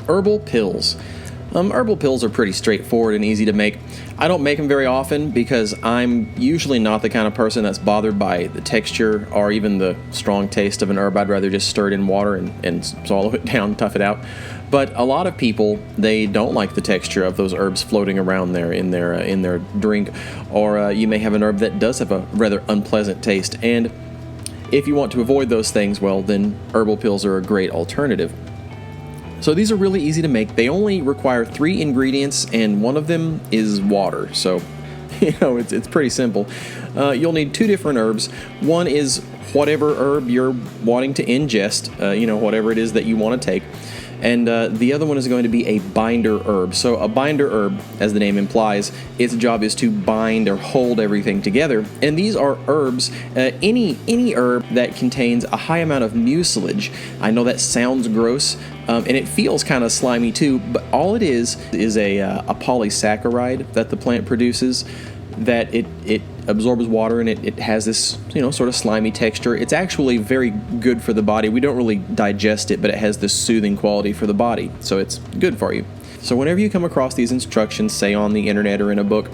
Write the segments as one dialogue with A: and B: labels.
A: Herbal pills. Herbal pills are pretty straightforward and easy to make. I don't make them very often because I'm usually not the kind of person that's bothered by the texture or even the strong taste of an herb. I'd rather just stir it in water and swallow it down, tough it out. But a lot of people, they don't like the texture of those herbs floating around there in their drink, or you may have an herb that does have a rather unpleasant taste. And if you want to avoid those things, well, then herbal pills are a great alternative. So these are really easy to make. They only require 3 ingredients, and one of them is water. So, it's pretty simple. You'll need 2 different herbs. One is whatever herb you're wanting to ingest, whatever it is that you want to take. And the other one is going to be a binder herb. So a binder herb, as the name implies, its job is to bind or hold everything together. And these are herbs, any herb that contains a high amount of mucilage. I know that sounds gross, and it feels kind of slimy too, but all it is a polysaccharide that the plant produces, that it absorbs water, and it has this sort of slimy texture. It's actually very good for the body. We don't really digest it, but it has this soothing quality for the body, so it's good for you. So whenever you come across these instructions, say on the internet or in a book,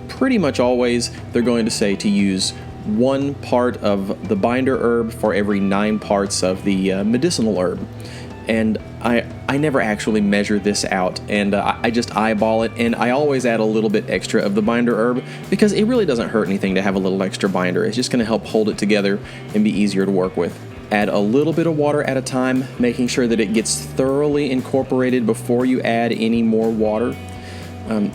A: pretty much always they're going to say to use 1 part of the binder herb for every 9 parts of the medicinal herb. And I never actually measure this out, and I just eyeball it, and I always add a little bit extra of the binder herb because it really doesn't hurt anything to have a little extra binder. It's just going to help hold it together and be easier to work with. Add a little bit of water at a time, making sure that it gets thoroughly incorporated before you add any more water.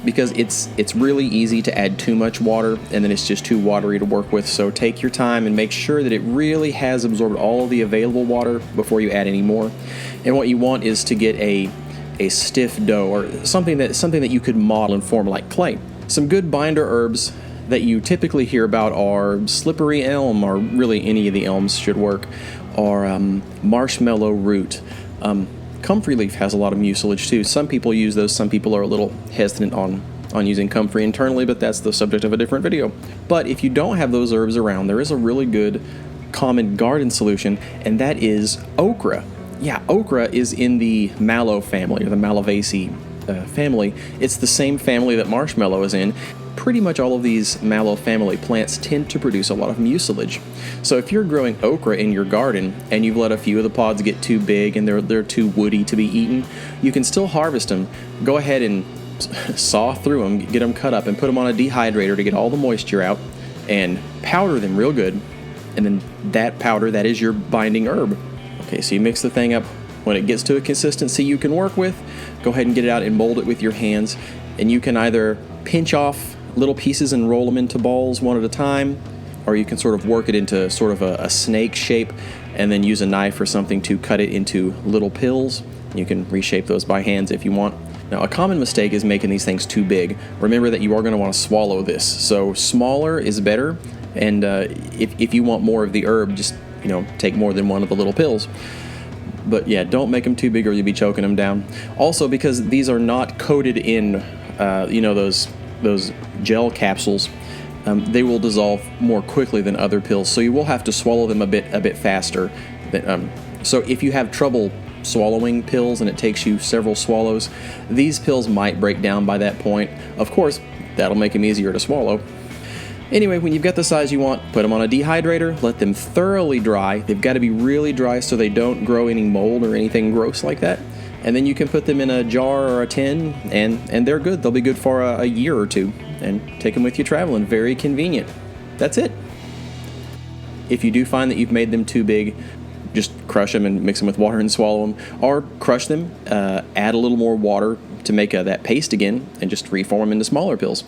A: Because it's really easy to add too much water and then it's just too watery to work with. So take your time and make sure that it really has absorbed all of the available water before you add any more. And what you want is to get a stiff dough, or something that you could model and form like clay. Some good binder herbs that you typically hear about are slippery elm, or really any of the elms should work, or marshmallow root. Comfrey leaf has a lot of mucilage too. Some people use those. Some people are a little hesitant on using comfrey internally, but that's the subject of a different video. But if you don't have those herbs around, there is a really good common garden solution, and that is okra. Yeah, okra is in the mallow family, or the Malavaceae family. It's the same family that marshmallow is in. Pretty much all of these mallow family plants tend to produce a lot of mucilage. So if you're growing okra in your garden and you've let a few of the pods get too big and they're too woody to be eaten, you can still harvest them. Go ahead and saw through them, get them cut up, and put them on a dehydrator to get all the moisture out, and powder them real good. And then that powder, that is your binding herb. Okay, so you mix the thing up. When it gets to a consistency you can work with, go ahead and get it out and mold it with your hands. And you can either pinch off little pieces and roll them into balls one at a time, or you can sort of work it into sort of a snake shape and then use a knife or something to cut it into little pills. You can reshape those by hands if you want. Now, a common mistake is making these things too big. Remember that you are going to want to swallow this, so smaller is better, and if you want more of the herb, just take more than one of the little pills. But yeah, don't make them too big or you'll be choking them down. Also, because these are not coated in those gel capsules, they will dissolve more quickly than other pills, so you will have to swallow them a bit faster. So if you have trouble swallowing pills and it takes you several swallows, these pills might break down by that point. Of course, that'll make them easier to swallow. Anyway, when you've got the size you want, put them on a dehydrator, let them thoroughly dry. They've got to be really dry so they don't grow any mold or anything gross like that. And then you can put them in a jar or a tin, and they're good. They'll be good for a year or two, and take them with you traveling. Very convenient. That's it. If you do find that you've made them too big, just crush them and mix them with water and swallow them. Or crush them, add a little more water to make that paste again, and just reform them into smaller pills.